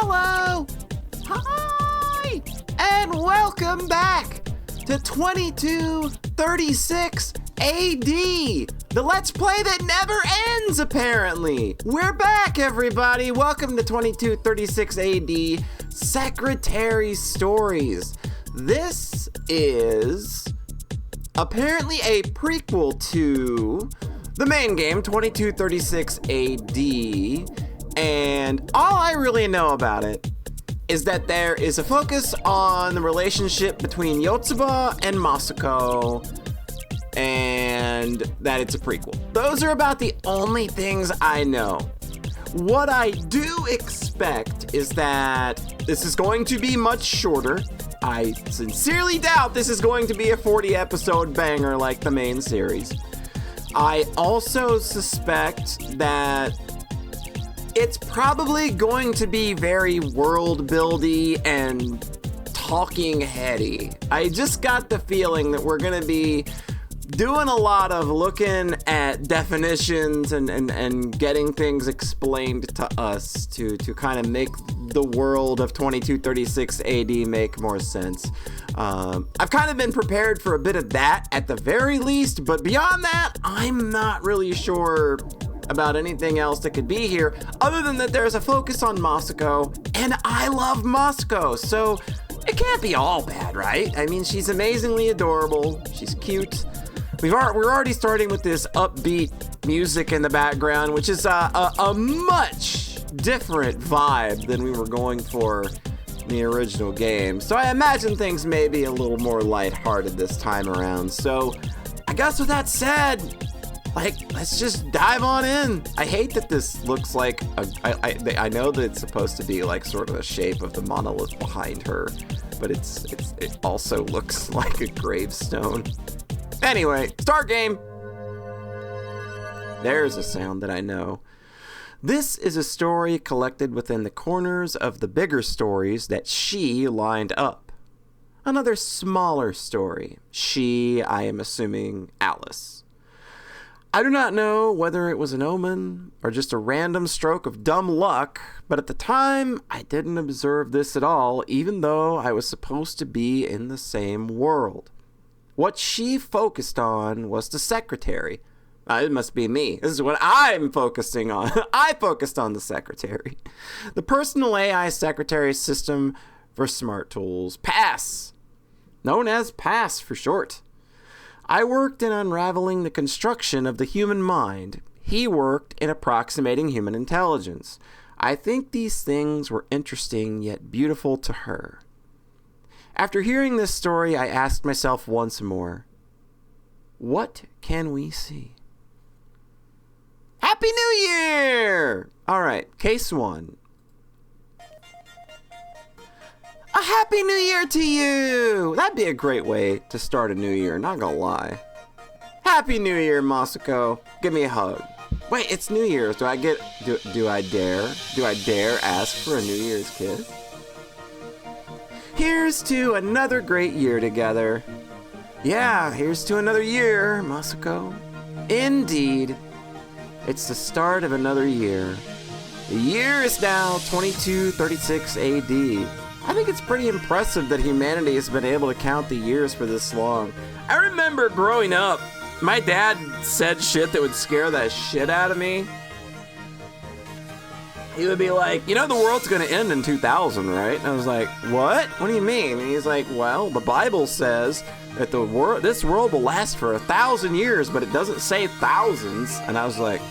Hello! Hi! And welcome back to 2236 AD, the Let's Play that never ends, apparently. We're back, everybody. Welcome to 2236 AD, Secretary Stories. This is apparently a prequel to the main game, 2236 AD, and all I really know about it is that there is a focus on the relationship between Yotsuba and Masako, and that it's a prequel. Those are about the only things I know. What I do expect is that this is going to be much shorter. I sincerely doubt this is going to be a 40-episode banger like the main series. I also suspect that it's probably going to be very world-buildy and talking heady. I just got the feeling that we're going to be doing a lot of looking at definitions and getting things explained to us to kind of make the world of 2236 AD make more sense. I've kind of been prepared for a bit of that at the very least, but beyond that, I'm not really sure about anything else that could be here, other than that there's a focus on Masako, and I love Masako, so it can't be all bad, right? I mean, she's amazingly adorable, she's cute. We're already starting with this upbeat music in the background, which is a much different vibe than we were going for in the original game. So I imagine things may be a little more lighthearted this time around. So I guess with that said, let's just dive on in. I hate that this looks like I know that it's supposed to be like sort of the shape of the monolith behind her, but it also looks like a gravestone. Anyway, start game. There's a sound that I know. This is a story collected within the corners of the bigger stories that she lined up. Another smaller story. She, I am assuming, Alice. I do not know whether it was an omen or just a random stroke of dumb luck, but at the time, I didn't observe this at all, even though I was supposed to be in the same world. What she focused on was the secretary. It must be me. This is what I'm focusing on. I focused on the secretary. The personal AI secretary system for smart tools, PASS. Known as PASS for short. I worked in unraveling the construction of the human mind. He worked in approximating human intelligence. I think these things were interesting yet beautiful to her. After hearing this story, I asked myself once more, what can we see? Happy New Year! Alright, case one. A Happy New Year to you! That'd be a great way to start a new year, not gonna lie. Happy New Year, Masako. Give me a hug. Wait, it's New Year's. Do I dare ask for a New Year's kiss? Here's to another great year together. Yeah, here's to another year, Masako. Indeed. It's the start of another year. The year is now 2236 AD. I think it's pretty impressive that humanity has been able to count the years for this long. I remember growing up, my dad said shit that would scare the shit out of me. He would be like, you know the world's gonna end in 2000, right? And I was like, what? What do you mean? And he's like, well, the Bible says that this world will last for 1,000 years, but it doesn't say thousands. And I was like,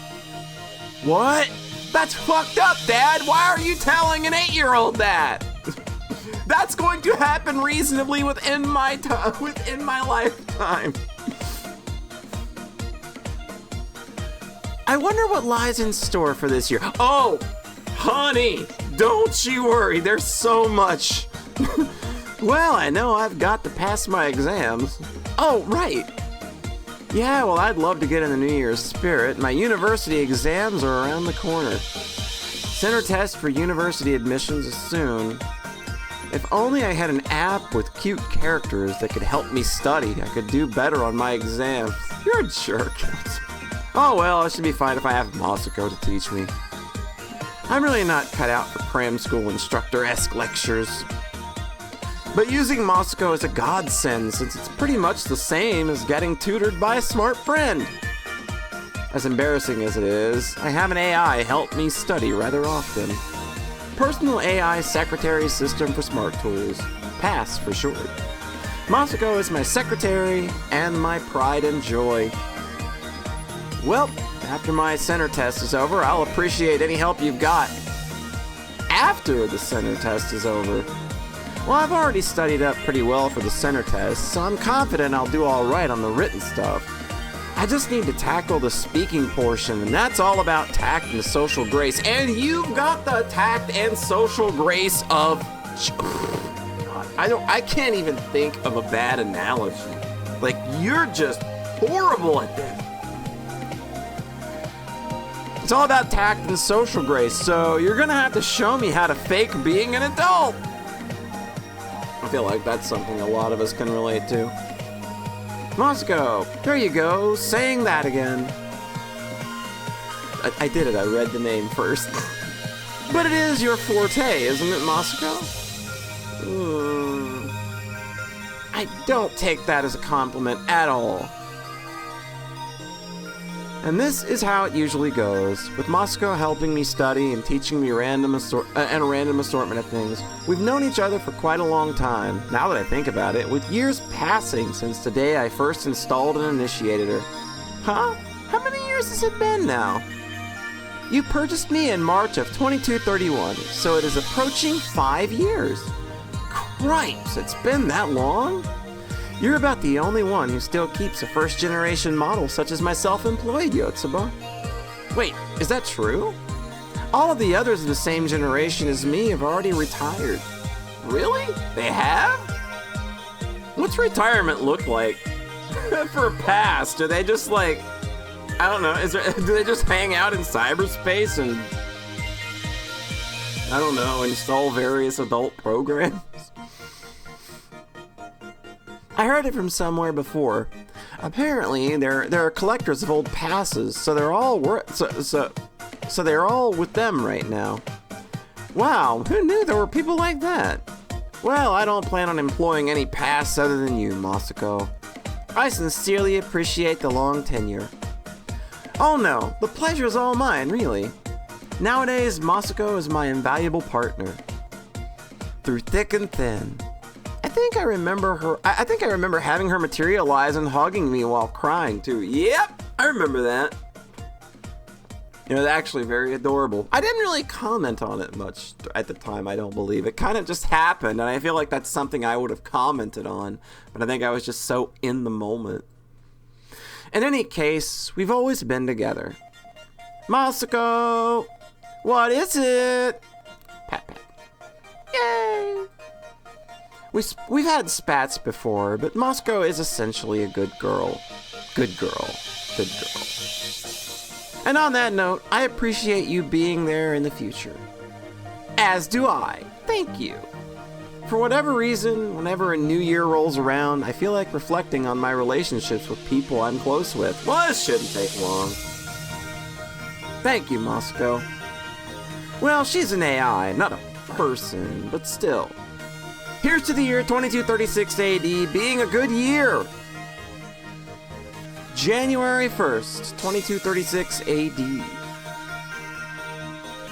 what? That's fucked up, Dad. Why are you telling an 8-year-old that? That's going to happen reasonably within my lifetime. I wonder what lies in store for this year. Oh, honey, don't you worry. There's so much. Well, I know I've got to pass my exams. Oh, right. Yeah, well, I'd love to get in the New Year's spirit. My university exams are around the corner. Center test for university admissions is soon. If only I had an app with cute characters that could help me study, I could do better on my exams. You're a jerk. Oh well, it should be fine if I have Masako to teach me. I'm really not cut out for cram school instructor-esque lectures. But using Moscow is a godsend since it's pretty much the same as getting tutored by a smart friend. As embarrassing as it is, I have an AI help me study rather often. Personal AI secretary system for smart tools. PASS for short. Moscow is my secretary and my pride and joy. Well, after my center test is over, I'll appreciate any help you've got. After the center test is over. Well, I've already studied up pretty well for the center test, so I'm confident I'll do all right on the written stuff. I just need to tackle the speaking portion, and that's all about tact and social grace. And you've got the tact and social grace of... I can't even think of a bad analogy. Like, you're just horrible at this. It's all about tact and social grace, so you're gonna have to show me how to fake being an adult. I feel like that's something a lot of us can relate to. Moscow, there you go, saying that again. I did it, I read the name first. But it is your forte, isn't it, Moscow? I don't take that as a compliment at all. And this is how it usually goes, with Moscow helping me study and teaching me a random assortment of things. We've known each other for quite a long time, now that I think about it, with years passing since the day I first installed and initiated her. Huh? How many years has it been now? You purchased me in March of 2231, so it is approaching 5 years. Christ, it's been that long? You're about the only one who still keeps a first-generation model such as my self-employed Yotsuba. Wait, is that true? All of the others of the same generation as me have already retired. Really? They have? What's retirement look like? For PASS, do they just like, I don't know, do they just hang out in cyberspace and, I don't know, install various adult programs? I heard it from somewhere before. Apparently, there are collectors of old passes, so they're all so they're all with them right now. Wow, who knew there were people like that? Well, I don't plan on employing any pass other than you, Moscow. I sincerely appreciate the long tenure. Oh no, the pleasure is all mine, really. Nowadays, Moscow is my invaluable partner. Through thick and thin. I think I remember having her materialize and hugging me while crying too. Yep, I remember that. You know, actually very adorable. I didn't really comment on it much at the time, I don't believe. It kind of just happened, and I feel like that's something I would have commented on, but I think I was just so in the moment. In any case, we've always been together. Moscow, what is it? Pat, pat. Yay! We've had spats before, but Moscow is essentially a good girl. Good girl. Good girl. And on that note, I appreciate you being there in the future. As do I. Thank you. For whatever reason, whenever a new year rolls around, I feel like reflecting on my relationships with people I'm close with. Well, this shouldn't take long. Thank you, Moscow. Well, she's an AI, not a person, but still. Here's to the year 2236 AD being a good year. January 1st, 2236 AD.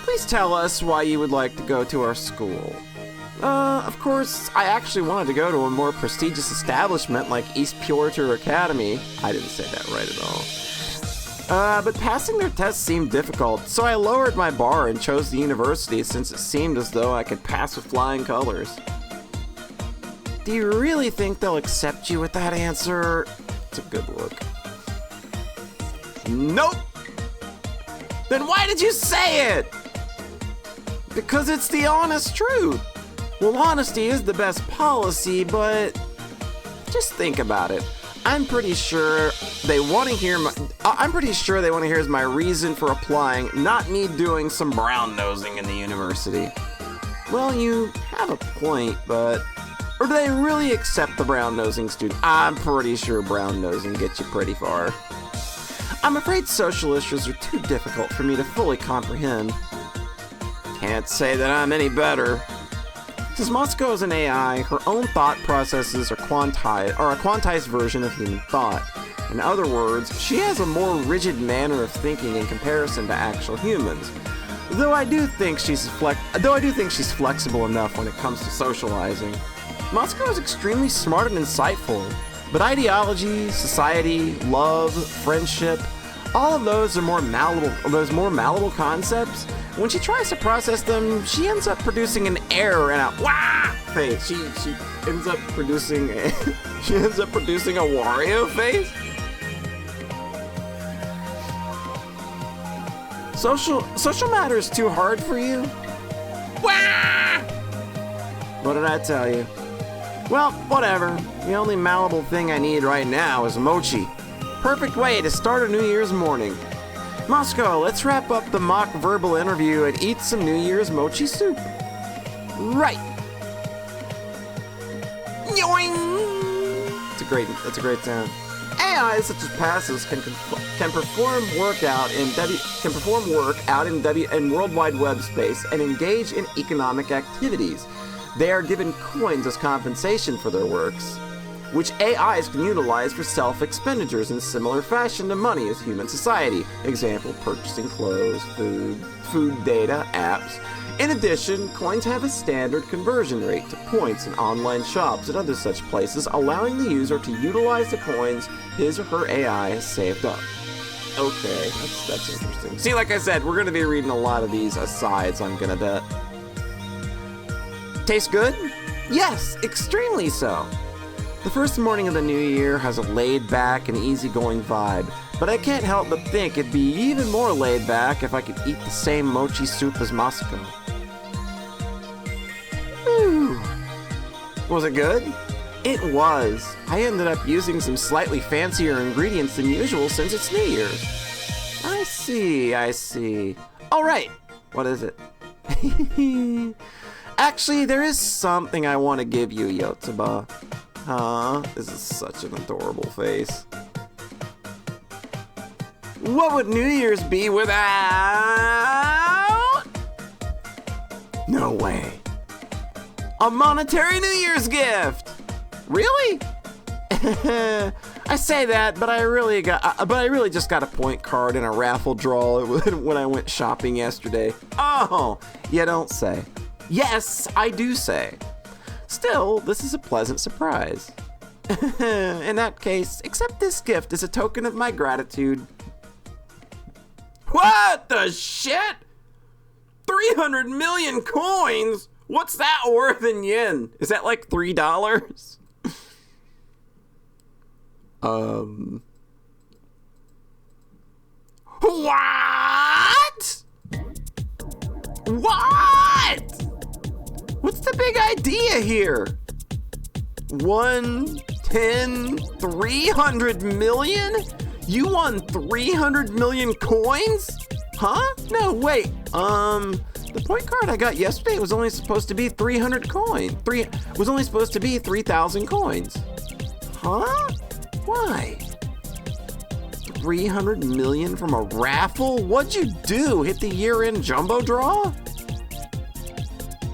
Please tell us why you would like to go to our school. Of course, I actually wanted to go to a more prestigious establishment like East Piotr Academy. I didn't say that right at all. But passing their tests seemed difficult, so I lowered my bar and chose the university since it seemed as though I could pass with flying colors. Do you really think they'll accept you with that answer? It's a good look. Nope! Then why did you say it? Because it's the honest truth. Well, honesty is the best policy, but just think about it. I'm pretty sure they want to hear is my reason for applying, not me doing some brown nosing in the university. Well, you have a point, but or do they really accept the brown-nosing student? I'm pretty sure brown-nosing gets you pretty far. I'm afraid social issues are too difficult for me to fully comprehend. can't say that I'm any better. Since Moscow is an AI, her own thought processes are a quantized version of human thought. In other words, she has a more rigid manner of thinking in comparison to actual humans. Though I do think she's flexible enough when it comes to socializing. Moscow is extremely smart and insightful, but ideology, society, love, friendship, all of those are more malleable concepts. When she tries to process them, she ends up producing an error and a wah face. She ends up producing a Wario face. Social matter is too hard for you? Wah! What did I tell you? Well, whatever. The only malleable thing I need right now is mochi. Perfect way to start a New Year's morning. Moscow, let's wrap up the mock verbal interview and eat some New Year's mochi soup. Right. Yoing! That's a great sound. AIs such as Passes can perform work out in World Wide Web space and engage in economic activities. They are given coins as compensation for their works, which AIs can utilize for self-expenditures in similar fashion to money as human society. Example, purchasing clothes, food data, apps. In addition, coins have a standard conversion rate to points in online shops and other such places, allowing the user to utilize the coins his or her AI has saved up. Okay, that's interesting. See, like I said, we're going to be reading a lot of these asides on Gonna. Tastes good? Yes, extremely so. The first morning of the new year has a laid-back and easygoing vibe, but I can't help but think it'd be even more laid-back if I could eat the same mochi soup as Moscow. Whew. Was it good? It was. I ended up using some slightly fancier ingredients than usual since it's New Year's. I see. All right. What is it? Actually, there is something I want to give you, Yotsuba. This is such an adorable face. What would New Year's be without? No way. A monetary New Year's gift. Really? I say that, but I really just got a point card and a raffle draw when I went shopping yesterday. Oh, you don't say. Yes, I do say. Still, this is a pleasant surprise. In that case, accept this gift as a token of my gratitude. What the shit? 300 million coins? What's that worth in yen? Is that like $3? What? What's the big idea here? 1, 10, 300 million? You won 300 million coins? Huh? No, wait. The point card I got yesterday was only supposed to be 300 coins. Was only supposed to be 3,000 coins. Huh? Why? 300 million from a raffle? What'd you do? Hit the year-end jumbo draw?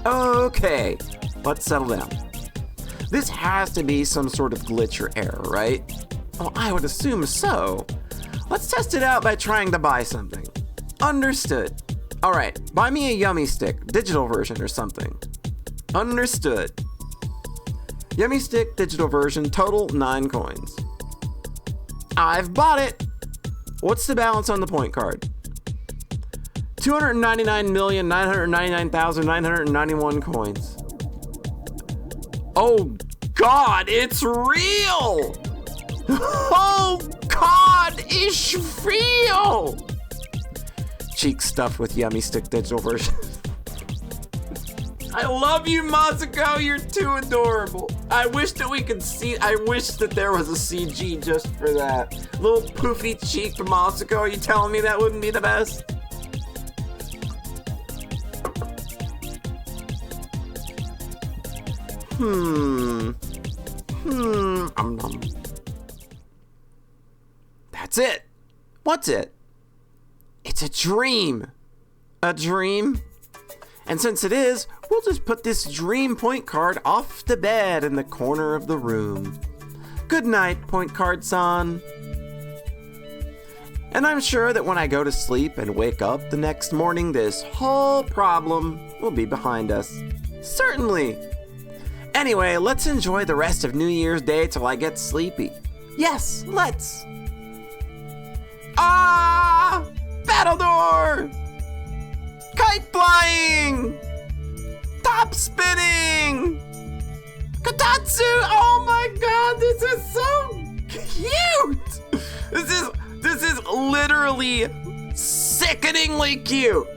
Okay, let's settle down. This has to be some sort of glitch or error, right? Well, I would assume so. Let's test it out by trying to buy something. Understood. All right, buy me a Yummy Stick, digital version or something. Understood. Yummy Stick, digital version, total 9 coins. I've bought it. What's the balance on the point card? 299,999,991 coins. Oh God, it's real! Oh God, it's real! Cheek stuffed with Yummy Stick digital version. I love you, Moscow. You're too adorable. I wish that there was a CG just for that. Little poofy cheek Moscow. Are you telling me that wouldn't be the best? That's it. What's it? It's a dream. A dream? And since it is, we'll just put this dream point card off the bed in the corner of the room. Good night, point card-san. And I'm sure that when I go to sleep and wake up the next morning, this whole problem will be behind us. Certainly. Anyway, let's enjoy the rest of New Year's Day till I get sleepy. Yes, let's. Ah! Battledore! Kite flying! Top spinning! Kotatsu! Oh my god, this is so cute! This is literally sickeningly cute.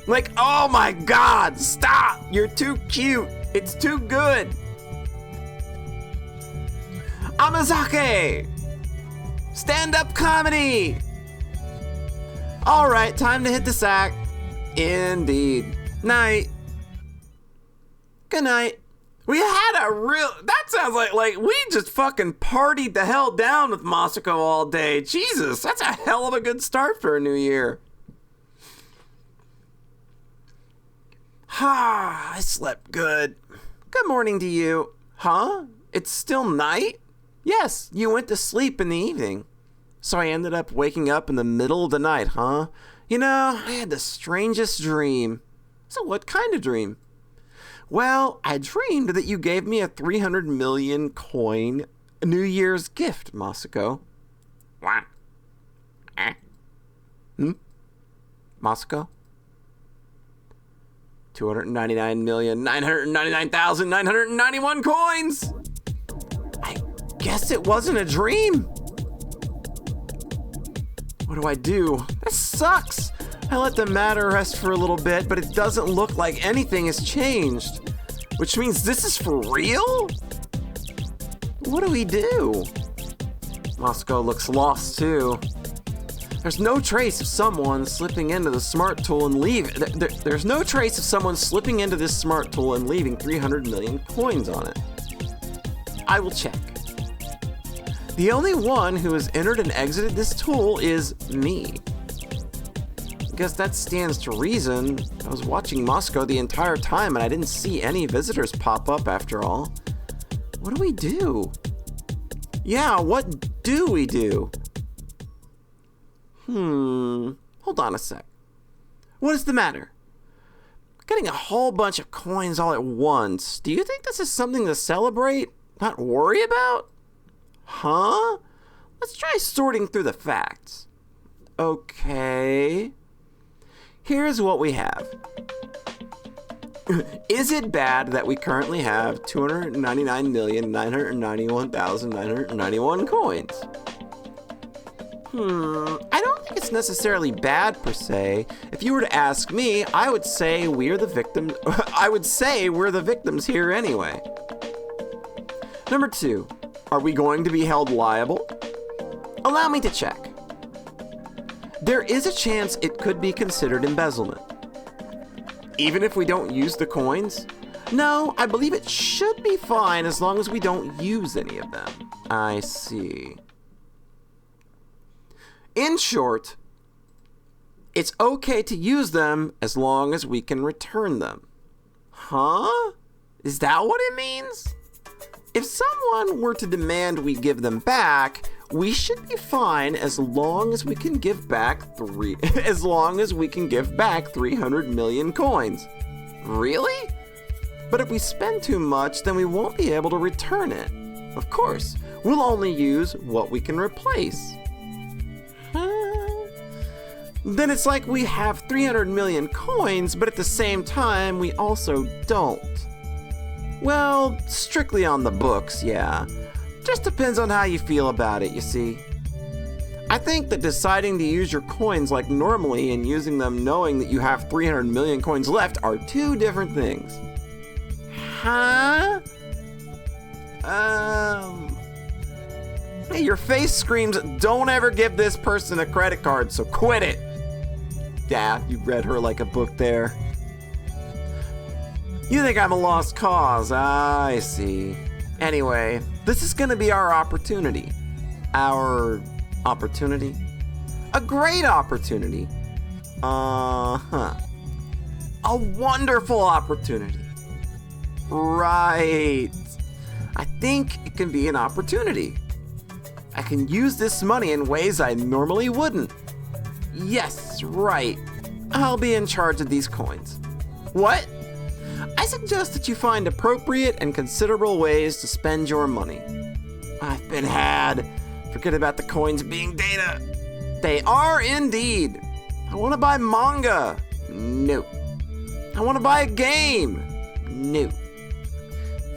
Like, oh my god, stop! You're too cute. It's too good. Amazake! Stand-up comedy! Alright, time to hit the sack. Indeed. Night. Good night. We had that sounds like we just fucking partied the hell down with Masako all day. Jesus, that's a hell of a good start for a new year. I slept good. Good morning to you. Huh? It's still night? Yes, you went to sleep in the evening. So I ended up waking up in the middle of the night, huh? You know, I had the strangest dream. So what kind of dream? Well, I dreamed that you gave me a 300 million coin New Year's gift, Masako. What? Masako? 299,999,991 coins! I guess it wasn't a dream. What do I do? This sucks. I let the matter rest for a little bit, but it doesn't look like anything has changed. Which means this is for real? What do we do? Masako looks lost too. There's no trace of someone slipping into the smart tool and leaving. There's no trace of someone slipping into this smart tool and leaving 300 million coins on it. I will check. The only one who has entered and exited this tool is me. I guess that stands to reason. I was watching Masako the entire time and I didn't see any visitors pop up after all. What do we do? Yeah, what do we do? Hold on a sec. What is the matter? Getting a whole bunch of coins all at once. Do you think this is something to celebrate? Not worry about? Huh? Let's try sorting through the facts. Okay. Here's what we have. Is it bad that we currently have 299,991,991 coins? I don't think it's necessarily bad per se. If you were to ask me, I would say we're the victims. I would say we're the victims here anyway. Number 2, are we going to be held liable? Allow me to check. There is a chance it could be considered embezzlement. Even if we don't use the coins? No, I believe it should be fine as long as we don't use any of them. I see. In short, it's okay to use them as long as we can return them. Huh? Is that what it means? If someone were to demand we give them back, we should be fine as long as we can give back 300 million coins. Really? But if we spend too much, then we won't be able to return it. Of course, we'll only use what we can replace. Then it's like we have 300 million coins, but at the same time, we also don't. Well, strictly on the books, yeah. Just depends on how you feel about it, you see. I think that deciding to use your coins like normally and using them knowing that you have 300 million coins left are two different things. Huh? Hey, your face screams, don't ever give this person a credit card, so quit it. Yeah, you read her like a book there. You think I'm a lost cause? I see. Anyway, this is gonna be our opportunity. Our opportunity? A great opportunity. A wonderful opportunity. Right. I think it can be an opportunity. I can use this money in ways I normally wouldn't. Yes, right. I'll be in charge of these coins. What? I suggest that you find appropriate and considerable ways to spend your money. I've been had. Forget about the coins being data. They are indeed. I want to buy manga. No. I want to buy a game. No.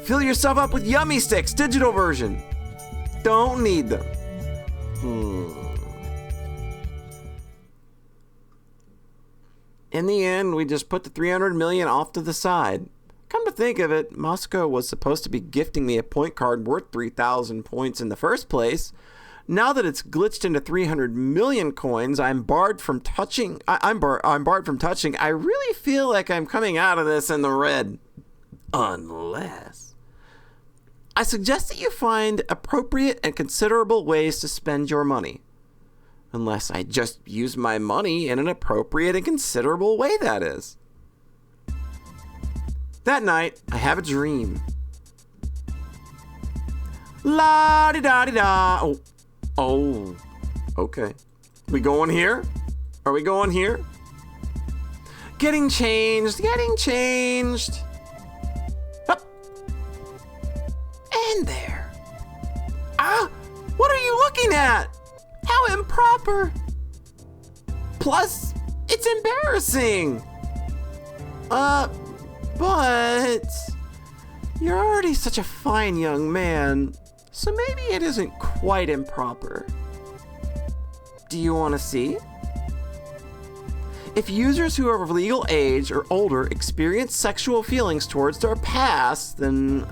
Fill yourself up with Yummy Sticks, digital version. Don't need them. In the end, we just put the 300 million off to the side. Come to think of it, Moscow was supposed to be gifting me a point card worth 3,000 points in the first place. Now that it's glitched into 300 million coins, I'm barred from touching. I'm barred from touching. I really feel like I'm coming out of this in the red. Unless I suggest that you find appropriate and considerable ways to spend your money. Unless I just use my money in an appropriate and considerable way, that is. That night, I have a dream. La-di-da-di-da. Oh, okay. We going here? Are we going here? Getting changed. Up. And there. Ah, what are you looking at? How improper. Plus, it's embarrassing. But you're already such a fine young man, so maybe it isn't quite improper. Do you want to see? If users who are of legal age or older experience sexual feelings towards their past, then,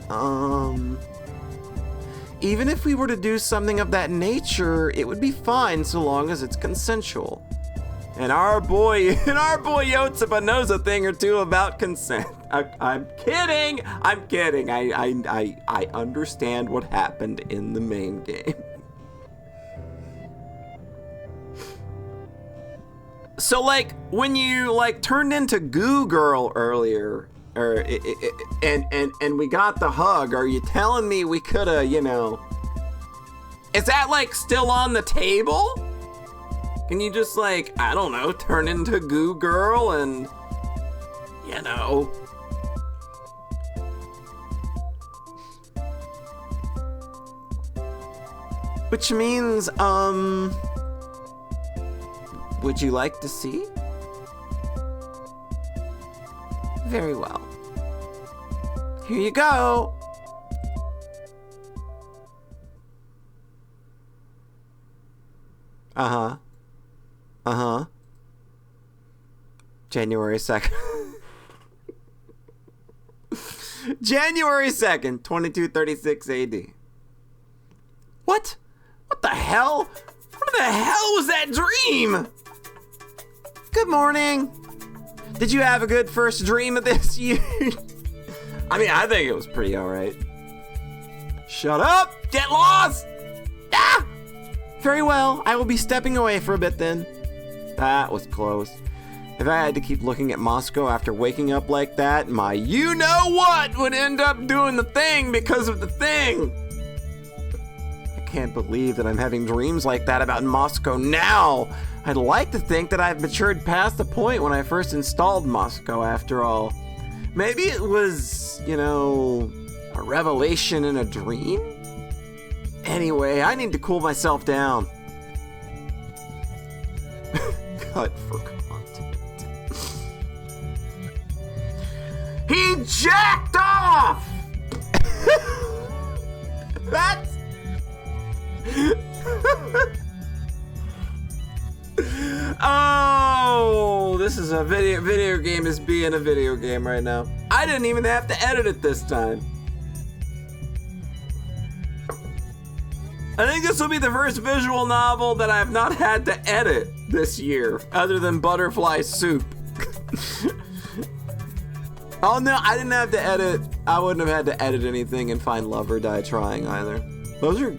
even if we were to do something of that nature, it would be fine so long as it's consensual. And our boy Yotsuba knows a thing or two about consent. I'm kidding. I understand what happened in the main game. So, like, when you, like, turned into Goo Girl earlier, and we got the hug, are you telling me we coulda, is that, like, still on the table? Can you just, like, I don't know, turn into Goo Girl and, Which means, would you like to see? Very well. Here you go. January 2nd. January 2nd, 2236 AD. What? What the hell? What the hell was that dream? Good morning. Did you have a good first dream of this year? I mean, I think it was pretty alright. Shut up! Get lost! Ah! Very well, I will be stepping away for a bit then. That was close. If I had to keep looking at Moscow after waking up like that, my you-know-what would end up doing the thing because of the thing. I can't believe that I'm having dreams like that about Moscow now. I'd like to think that I've matured past the point when I first installed Moscow, after all. Maybe it was, a revelation in a dream? Anyway, I need to cool myself down. Cut for content. He jacked off! That's... Oh, this is a video game is being a video game right now. I didn't even have to edit it this time. I think this will be the first visual novel that I've not had to edit this year, other than Butterfly Soup. Oh no, I didn't have to edit. I wouldn't have had to edit anything and find Love or Die Trying either. Those are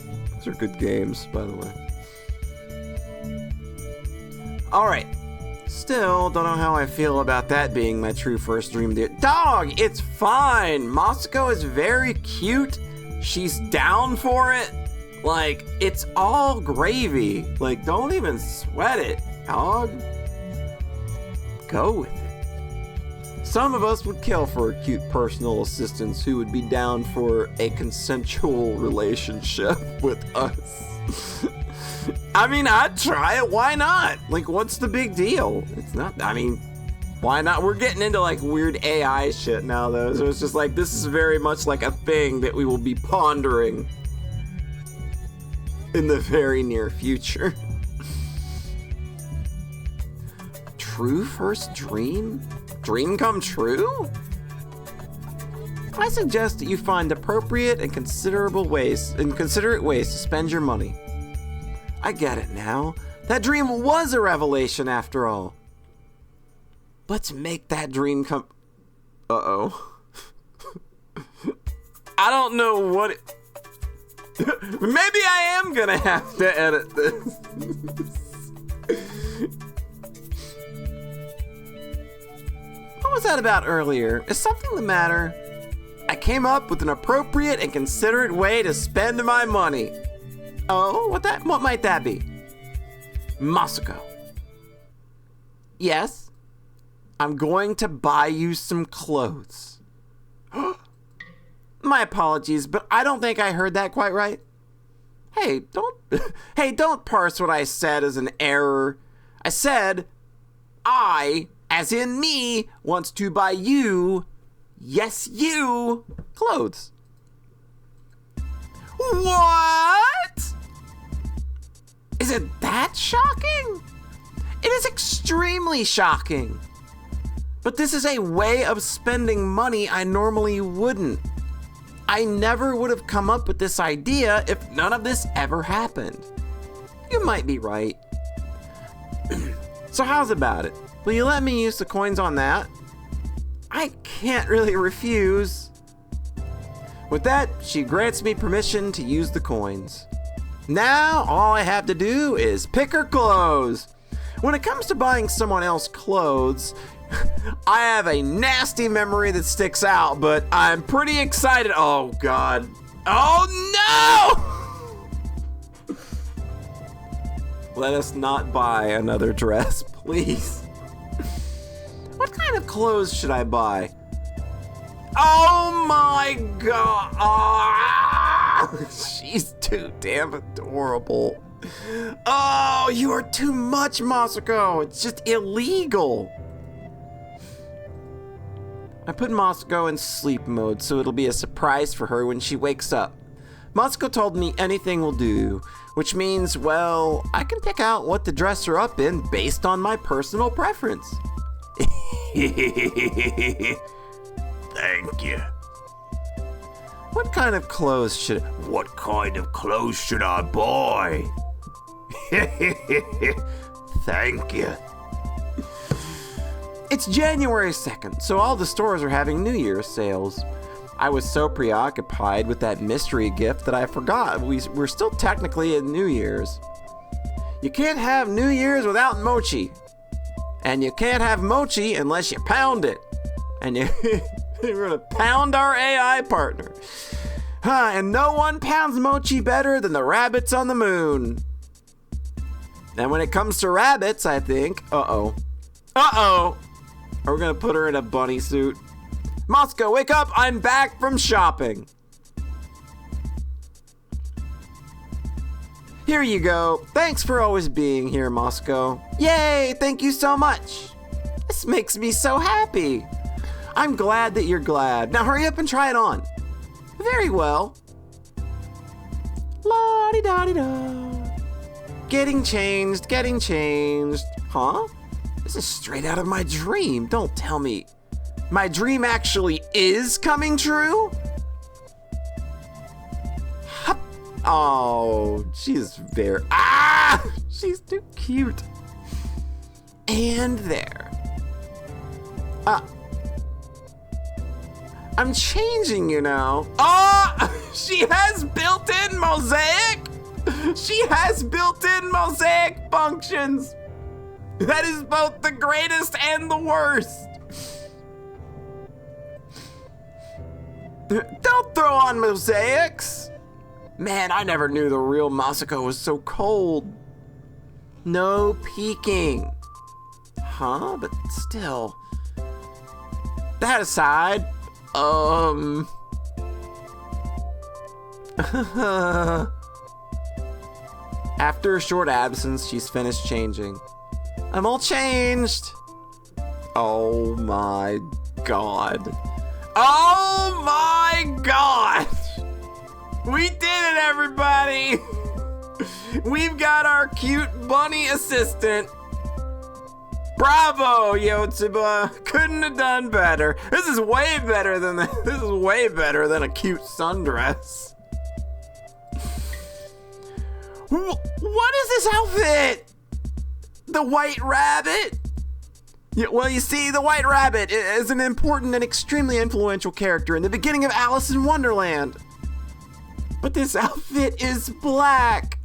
good games, by the way. All right, Still, don't know how I feel about that being my true first dream. Dog, it's fine. Masako is very cute. She's down for it. Like, it's all gravy. Like, don't even sweat it, dog. Go with it. Some of us would kill for a cute personal assistant who would be down for a consensual relationship with us. I mean, I'd try it. Why not? Like, what's the big deal? It's not, I mean, why not? We're getting into like weird AI shit now, though. So it's just like, this is very much like a thing that we will be pondering in the very near future. True first dream? Dream come true? I suggest that you find appropriate and considerate ways to spend your money. I get it now. That dream was a revelation after all. Let's make that dream come... Uh-oh. I don't know what it... Maybe I am gonna have to edit this. What was that about earlier? Is something the matter? I came up with an appropriate and considerate way to spend my money. Oh, what might that be? Masako. Yes? I'm going to buy you some clothes. My apologies, but I don't think I heard that quite right. Hey, don't parse what I said as an error. I said, I, as in me, wants to buy you, yes, you, clothes. What? Is it that shocking? It is extremely shocking. But this is a way of spending money I normally wouldn't. I never would have come up with this idea if none of this ever happened. You might be right. So how's about it? Will you let me use the coins on that? I can't really refuse. With that, she grants me permission to use the coins. Now, all I have to do is pick her clothes. When it comes to buying someone else clothes, I have a nasty memory that sticks out, but I'm pretty excited. Oh, God. Oh, no! Let us not buy another dress, please. What kind of clothes should I buy? Oh, my God. Oh, she's too damn adorable. Oh, you are too much, Masako. It's just illegal. I put Masako in sleep mode so it'll be a surprise for her when she wakes up. Masako told me anything will do, which means, well, I can pick out what to dress her up in based on my personal preference. Thank you. What kind of clothes should I buy? Thank you. It's January 2nd, so all the stores are having New Year's sales. I was so preoccupied with that mystery gift that I forgot we're still technically in New Year's. You can't have New Year's without mochi. And you can't have mochi unless you pound it. And we're gonna pound our AI partner. And no one pounds mochi better than the rabbits on the moon. And when it comes to rabbits, I think, uh-oh. Are we gonna put her in a bunny suit? Masako, wake up! I'm back from shopping. Here you go. Thanks for always being here, Masako. Yay! Thank you so much. This makes me so happy. I'm glad that you're glad. Now hurry up and try it on. Very well. La-di-da-di-da. Getting changed. Huh? This is straight out of my dream. Don't tell me. My dream actually is coming true? Hup. Oh, she's very... She's too cute. And there. I'm changing, you know. She has built-in mosaic. She has built-in mosaic functions. That is both the greatest and the worst. Don't throw on mosaics. Man, I never knew the real Masako was so cold. No peeking. Huh? But still. That aside, After a short absence, she's finished changing. I'm all changed. Oh my god. Oh my god! We did it, everybody! We've got our cute bunny assistant. Bravo, Yotsuba. Couldn't have done better. This is way better than a cute sundress. What is this outfit? The White Rabbit? Yeah, well, you see, the White Rabbit is an important and extremely influential character in the beginning of Alice in Wonderland. But this outfit is black.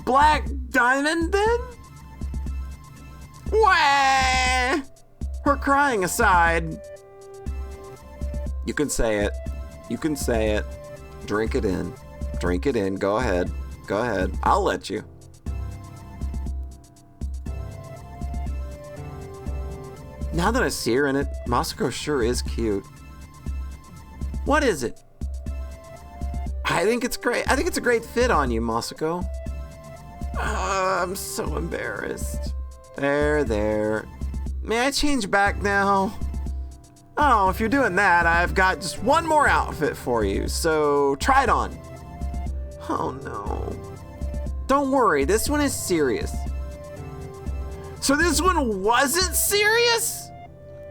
Black Diamond, then? Wah! Her crying aside. You can say it. You can say it. Drink it in. Drink it in. Go ahead. Go ahead. I'll let you. Now that I see her in it, Masako sure is cute. What is it? I think it's great. I think it's a great fit on you, Masako. I'm so embarrassed. There. May I change back now? Oh, if you're doing that, I've got just one more outfit for you, so try it on. Oh no. Don't worry, this one is serious. So this one wasn't serious?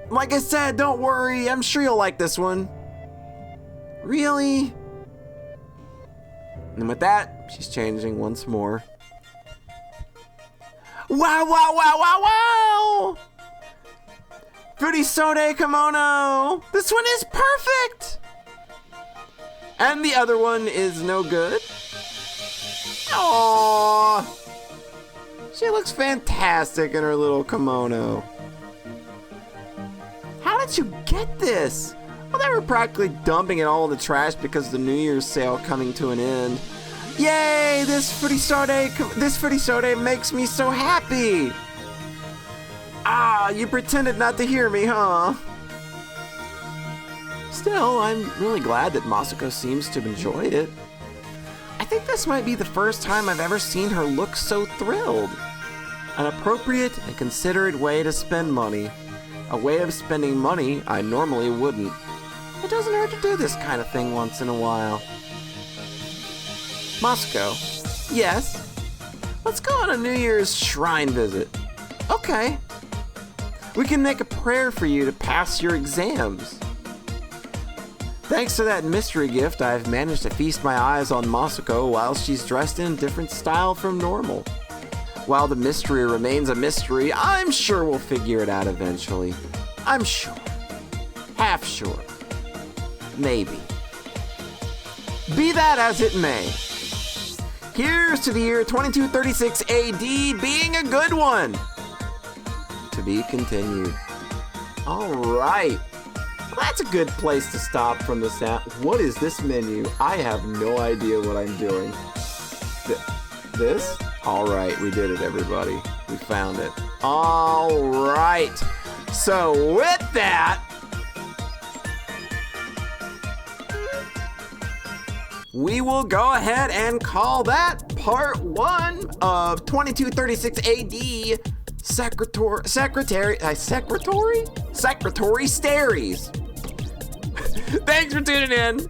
Like I said, don't worry, I'm sure you'll like this one. Really? And with that, she's changing once more. Wow! Furisode kimono! This one is perfect! And the other one is no good? Aww! She looks fantastic in her little kimono. How did you get this? Well, they were practically dumping it all in the trash because of the New Year's sale coming to an end. Yay! This Furisode makes me so happy! Ah, you pretended not to hear me, huh? Still, I'm really glad that Masako seems to have enjoyed it. I think this might be the first time I've ever seen her look so thrilled. An appropriate and considerate way to spend money. A way of spending money I normally wouldn't. It doesn't hurt to do this kind of thing once in a while. Masako, yes? Let's go on a New Year's shrine visit. Okay. We can make a prayer for you to pass your exams. Thanks to that mystery gift, I've managed to feast my eyes on Masako while she's dressed in a different style from normal. While the mystery remains a mystery, I'm sure we'll figure it out eventually. I'm sure. Half sure. Maybe. Be that as it may. Here's to the year 2236 AD being a good one. To be continued. All right. Well, that's a good place to stop from the sound. What is this menu? I have no idea what I'm doing. This? All right, we did it, everybody. We found it. All right. So with that, we will go ahead and call that part 1 of 2236 AD Secretary Staries. Thanks for tuning in.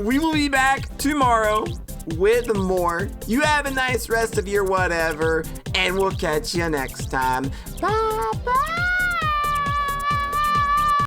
We will be back tomorrow with more. You have a nice rest of your whatever, and we'll catch you next time. Bye bye.